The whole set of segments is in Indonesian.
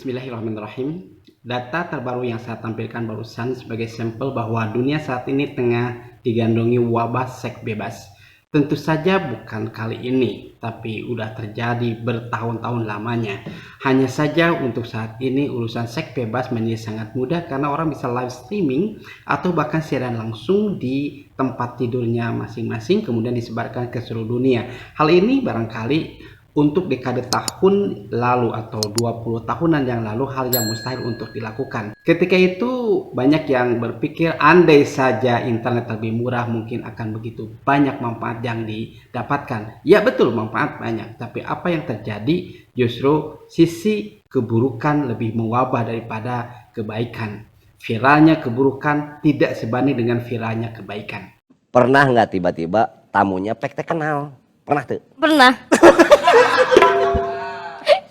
Bismillahirrahmanirrahim. Data terbaru yang saya tampilkan barusan sebagai sampel bahwa dunia saat ini tengah digandungi wabah seks bebas. Tentu saja bukan kali ini, tapi udah terjadi bertahun-tahun lamanya. Hanya saja untuk saat ini urusan seks bebas menjadi sangat mudah karena orang bisa live streaming atau bahkan siaran langsung di tempat tidurnya masing-masing kemudian disebarkan ke seluruh dunia. Hal ini barangkali untuk dekade tahun lalu atau 20 tahunan yang lalu hal yang mustahil untuk dilakukan. Ketika itu banyak yang berpikir andai saja internet lebih murah mungkin akan begitu banyak manfaat yang didapatkan. Ya betul, manfaat banyak, tapi apa yang terjadi justru sisi keburukan lebih mewabah daripada kebaikan. Viralnya keburukan tidak sebanding dengan viralnya kebaikan. Pernah nggak tiba-tiba tamunya pek teh kenal? Pernah tuh? Pernah.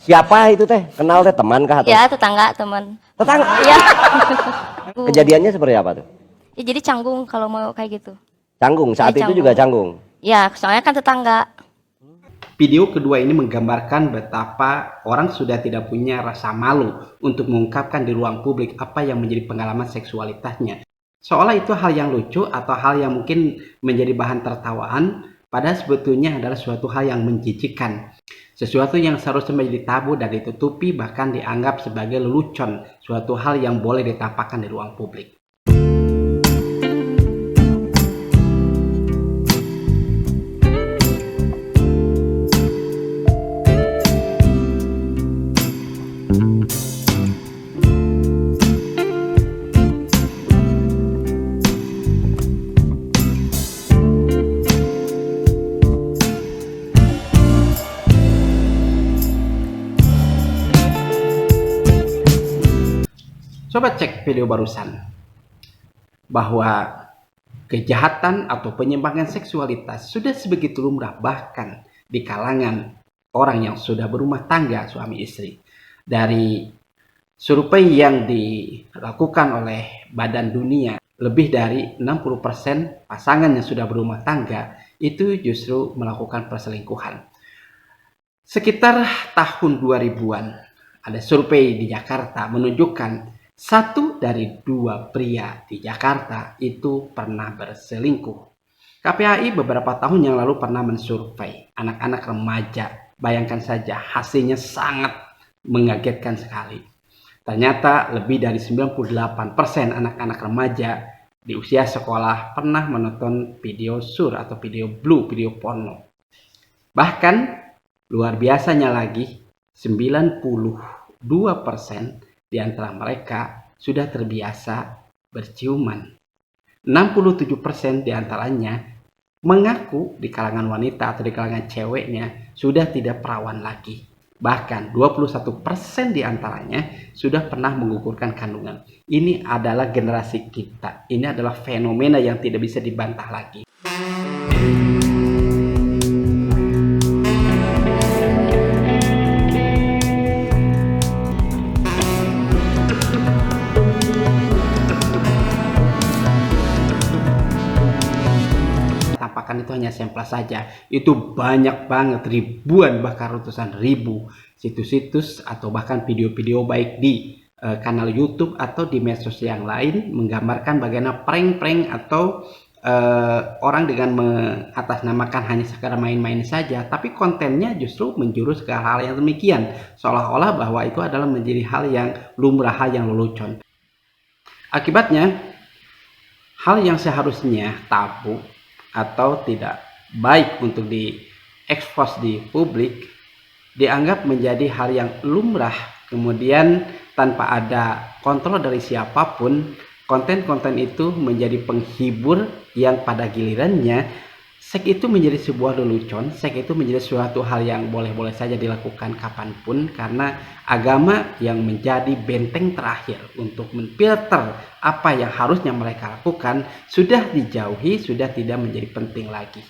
Siapa itu teh? Kenal teh teman kah atau? Ya, tetangga, teman. Tetangga. Iya. Kejadiannya seperti apa tuh? Ya, jadi canggung kalau mau kayak gitu. Canggung, saat Ya, itu juga canggung. Ya, soalnya kan tetangga. Video kedua ini menggambarkan betapa orang sudah tidak punya rasa malu untuk mengungkapkan di ruang publik apa yang menjadi pengalaman seksualitasnya. Seolah itu hal yang lucu atau hal yang mungkin menjadi bahan tertawaan, padahal sebetulnya adalah suatu hal yang menjijikkan. Sesuatu yang seharusnya menjadi tabu dan ditutupi bahkan dianggap sebagai lelucon, suatu hal yang boleh ditampakkan di ruang publik. Coba cek video barusan bahwa kejahatan atau penyimpangan seksualitas sudah sebegitu lumrah bahkan di kalangan orang yang sudah berumah tangga suami istri. Dari survei yang dilakukan oleh Badan Dunia, lebih dari 60% pasangan yang sudah berumah tangga itu justru melakukan perselingkuhan. Sekitar tahun 2000-an ada survei di Jakarta menunjukkan 1 dari 2 pria di Jakarta itu pernah berselingkuh. KPAI beberapa tahun yang lalu pernah mensurvei anak-anak remaja. Bayangkan saja, hasilnya sangat mengagetkan sekali. Ternyata lebih dari 98% anak-anak remaja di usia sekolah pernah menonton video sur atau video blue, video porno. Bahkan luar biasanya lagi, 92% di antara mereka sudah terbiasa berciuman. 67% di antaranya mengaku di kalangan wanita atau di kalangan ceweknya sudah tidak perawan lagi. Bahkan 21% di antaranya sudah pernah menggugurkan kandungan. Ini adalah generasi kita. Ini adalah fenomena yang tidak bisa dibantah lagi. Tampakan itu hanya sampel saja. Itu banyak banget, ribuan bahkan ratusan ribu situs-situs atau bahkan video-video baik di kanal YouTube atau di medsos yang lain menggambarkan bagaimana prank-prank atau orang dengan mengatasnamakan hanya sekadar main-main saja, tapi kontennya justru menjurus ke hal yang demikian, seolah-olah bahwa itu adalah menjadi hal yang lumrah, hal yang lelucon. Akibatnya, hal yang seharusnya tabu atau tidak baik untuk diekspos di publik dianggap menjadi hal yang lumrah. Kemudian tanpa ada kontrol dari siapapun, konten-konten itu menjadi penghibur yang pada gilirannya seks itu menjadi sebuah lelucon. Seks itu menjadi suatu hal yang boleh-boleh saja dilakukan kapanpun karena agama yang menjadi benteng terakhir untuk memfilter apa yang harusnya mereka lakukan sudah dijauhi, sudah tidak menjadi penting lagi.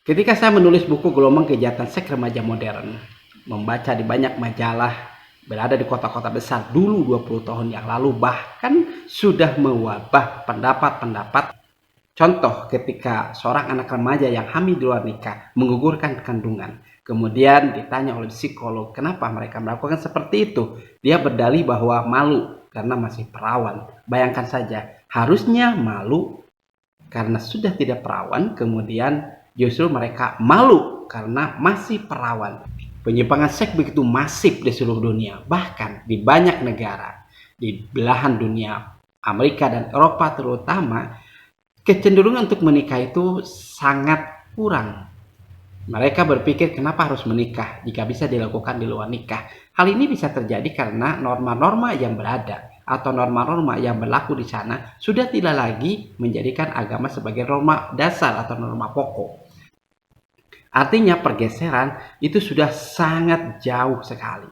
Ketika saya menulis buku Gelombang Kejahatan Seks Remaja Modern, membaca di banyak majalah, berada di kota-kota besar dulu 20 tahun yang lalu, bahkan sudah mewabah pendapat-pendapat Contoh ketika seorang anak remaja yang hamil di luar nikah menggugurkan kandungan. Kemudian ditanya oleh psikolog kenapa mereka melakukan seperti itu. Dia berdalih bahwa malu karena masih perawan. Bayangkan saja, harusnya malu karena sudah tidak perawan, kemudian justru mereka malu karena masih perawan. Penyimpangan seks begitu masif di seluruh dunia, bahkan di banyak negara, di belahan dunia Amerika dan Eropa terutama, kecenderungan untuk menikah itu sangat kurang. Mereka berpikir kenapa harus menikah jika bisa dilakukan di luar nikah. Hal ini bisa terjadi karena norma-norma yang berada atau norma-norma yang berlaku di sana sudah tidak lagi menjadikan agama sebagai norma dasar atau norma pokok. Artinya pergeseran itu sudah sangat jauh sekali.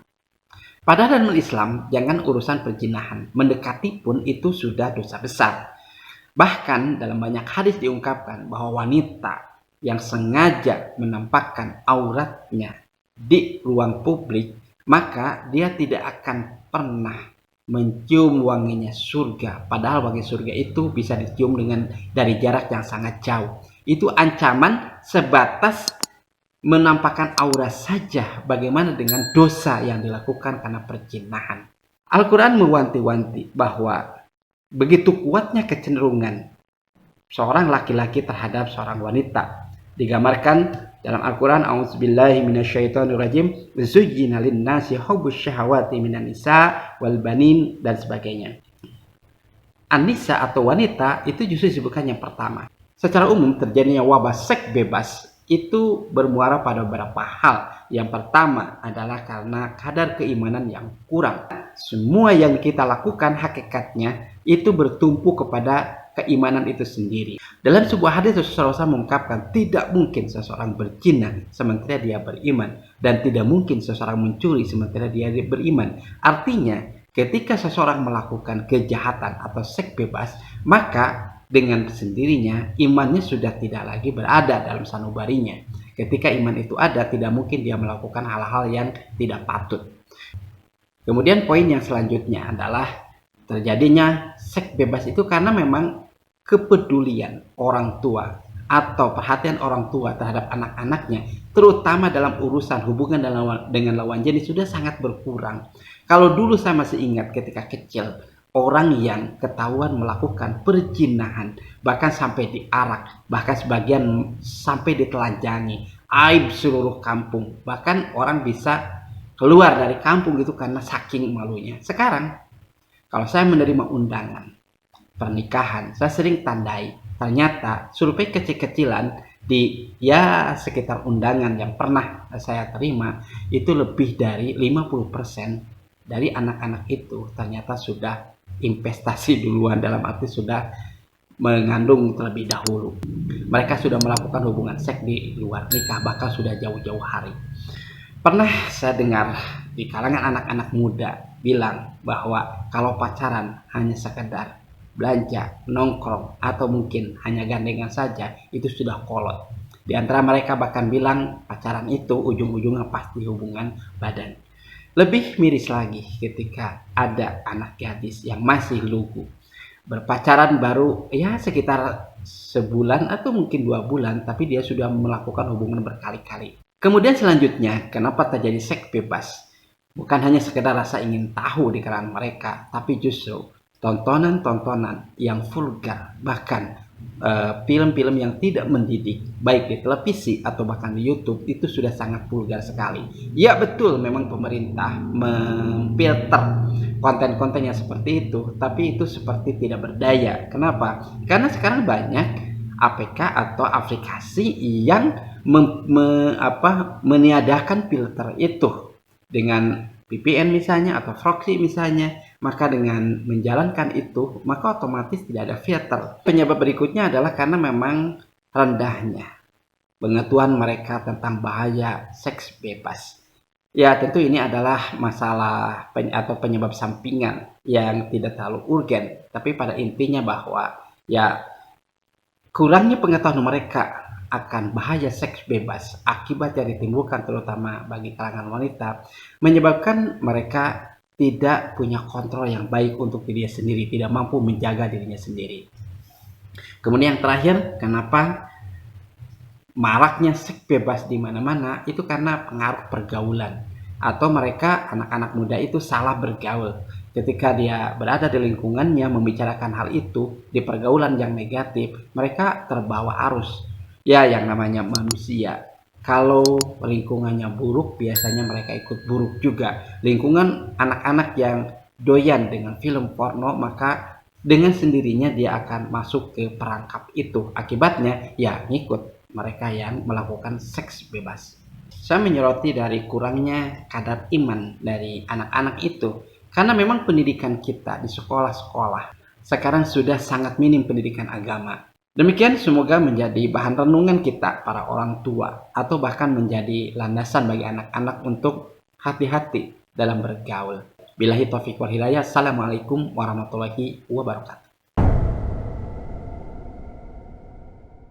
Pada dalam Islam, jangan urusan perzinahan, mendekati pun itu sudah dosa besar. Bahkan dalam banyak hadis diungkapkan bahwa wanita yang sengaja menampakkan auratnya di ruang publik, maka dia tidak akan pernah mencium wanginya surga. Padahal wangi surga itu bisa dicium dari jarak yang sangat jauh. Itu ancaman sebatas menampakkan aurat saja. Bagaimana dengan dosa yang dilakukan karena perzinahan? Al-Quran mewanti-wanti bahwa begitu kuatnya kecenderungan seorang laki-laki terhadap seorang wanita. Digambarkan dalam Al-Quran, A'udzubillahi minasyaitonirrajim, zuyyina lin-nasi hubbus syahawati minan nisa wal banin, dan sebagainya. An-nisa atau wanita itu justru disebutkan yang pertama. Secara umum terjadinya wabah seks bebas itu bermuara pada beberapa hal. Yang pertama adalah karena kadar keimanan yang kurang. Semua yang kita lakukan hakikatnya itu bertumpu kepada keimanan itu sendiri. Dalam sebuah hadis Rasulullah mengungkapkan tidak mungkin seseorang berzina sementara dia beriman, dan tidak mungkin seseorang mencuri sementara dia beriman. Artinya ketika seseorang melakukan kejahatan atau seks bebas, maka dengan sendirinya imannya sudah tidak lagi berada dalam sanubarinya. Ketika iman itu ada, tidak mungkin dia melakukan hal-hal yang tidak patut. Kemudian poin yang selanjutnya adalah terjadinya seks bebas itu karena memang kepedulian orang tua atau perhatian orang tua terhadap anak-anaknya, terutama dalam urusan hubungan dengan lawan jenis, sudah sangat berkurang. Kalau dulu saya masih ingat ketika kecil, orang yang ketahuan melakukan perzinahan bahkan sampai diarak, bahkan sebagian sampai ditelanjangi, aib seluruh kampung, bahkan orang bisa keluar dari kampung itu karena saking malunya. Sekarang kalau saya menerima undangan pernikahan, saya sering tandai. Ternyata survei kecil-kecilan di sekitar undangan yang pernah saya terima, itu lebih dari 50% dari anak-anak itu ternyata sudah investasi duluan, dalam arti sudah mengandung terlebih dahulu. Mereka sudah melakukan hubungan seks di luar nikah, bahkan sudah jauh-jauh hari. Pernah saya dengar di kalangan anak-anak muda bilang bahwa kalau pacaran hanya sekedar belanja, nongkrong, atau mungkin hanya gandengan saja, itu sudah kolot. Di antara mereka bahkan bilang pacaran itu ujung-ujungnya pasti hubungan badan. Lebih miris lagi ketika ada anak gadis yang masih lugu, berpacaran baru sekitar sebulan atau mungkin 2 bulan, tapi dia sudah melakukan hubungan berkali-kali. Kemudian selanjutnya, kenapa terjadi seks bebas? Bukan hanya sekedar rasa ingin tahu di kalangan mereka, tapi justru tontonan-tontonan yang vulgar, bahkan film-film yang tidak mendidik, baik di televisi atau bahkan di YouTube, itu sudah sangat vulgar sekali. Ya betul, memang pemerintah memfilter konten-konten yang seperti itu, tapi itu seperti tidak berdaya. Kenapa? Karena sekarang banyak APK atau aplikasi yang meniadakan filter itu dengan VPN misalnya atau proxy misalnya. Maka dengan menjalankan itu, maka otomatis tidak ada filter. Penyebab berikutnya adalah karena memang rendahnya pengetahuan mereka tentang bahaya seks bebas. Ya tentu ini adalah masalah atau penyebab sampingan yang tidak terlalu urgen. Tapi pada intinya bahwa kurangnya pengetahuan mereka akan bahaya seks bebas akibat yang ditimbulkan terutama bagi kalangan wanita, menyebabkan mereka tidak punya kontrol yang baik untuk dirinya sendiri, tidak mampu menjaga dirinya sendiri. Kemudian yang terakhir, kenapa maraknya seks bebas di mana-mana itu karena pengaruh pergaulan, atau mereka anak-anak muda itu salah bergaul. Ketika dia berada di lingkungannya membicarakan hal itu di pergaulan yang negatif, mereka terbawa arus. Ya, yang namanya manusia. Kalau lingkungannya buruk, biasanya mereka ikut buruk juga. Lingkungan anak-anak yang doyan dengan film porno, maka dengan sendirinya dia akan masuk ke perangkap itu. Akibatnya ya ngikut mereka yang melakukan seks bebas. Saya menyoroti dari kurangnya kadar iman dari anak-anak itu, karena memang pendidikan kita di sekolah-sekolah sekarang sudah sangat minim pendidikan agama. Demikian semoga menjadi bahan renungan kita para orang tua, atau bahkan menjadi landasan bagi anak-anak untuk hati-hati dalam bergaul. Billahi taufiq wal hidayah. Assalamualaikum warahmatullahi wabarakatuh.